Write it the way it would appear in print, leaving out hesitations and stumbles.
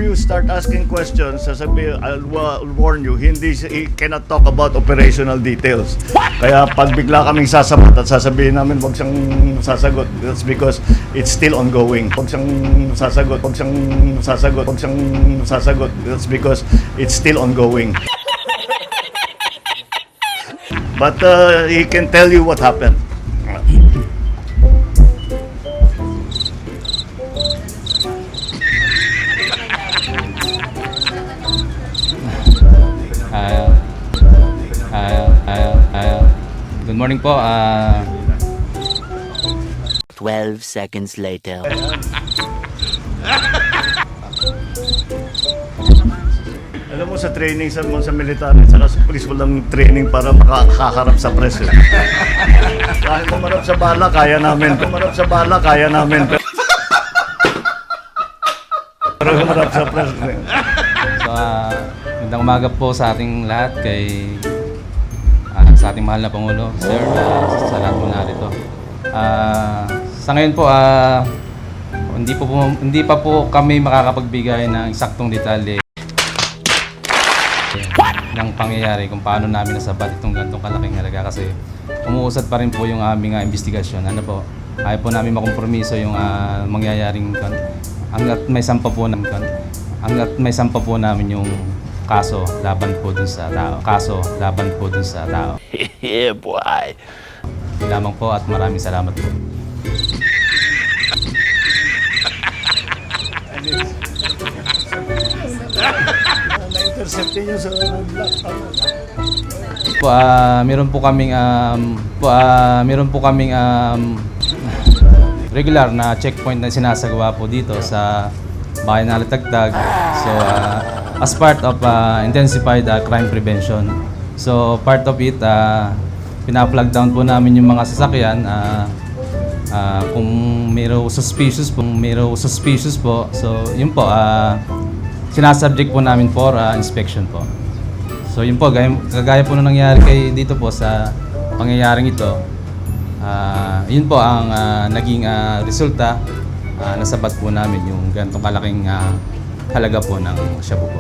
you start asking questions, I'll warn you, he cannot talk about operational details. Kaya pag bigla kaming sasabat at sasabihin namin wag siyang sasagot, that's because it's still ongoing. Wag siyang sasagot, that's because it's still ongoing. But he can tell you what happened. Good morning po. 12 seconds later. Alam mo, sa training sa military, saka sa police, walang training para makakaharap sa press. Kahit umarap sa bala, kaya namin. Pero umarap sa press. So, magandang umaga po sa ating lahat sa ating mahal na Pangulo, Sir, sa lahat po narito. Sa ngayon po, hindi pa po kami makakapagbigay ng eksaktong detalye ng pangyayari kung paano namin nasabat itong ganitong kalaking halaga kasi umuusad pa rin po yung aming investigasyon. Ano po, ayaw po namin makompromiso yung mangyayaring hanggat may sampa po namin yung kaso laban po dun sa tao. Yeah, boy. Lamang po at maraming salamat po. Na-interceptin nyo sa roadblock. Meron po kaming regular na checkpoint na sinasagawa po dito sa bayan ng Alitagtag. So as part of intensified crime prevention. So part of it, pina-flag down po namin yung mga sasakyan kung mayroong suspicious po. So yun po, sinasubject po namin for inspection po. So yun po, kagaya po na nangyari dito po sa pangyayaring ito, yun po ang naging resulta, nasabat po namin yung ganitong kalaking halaga po ng shabu po.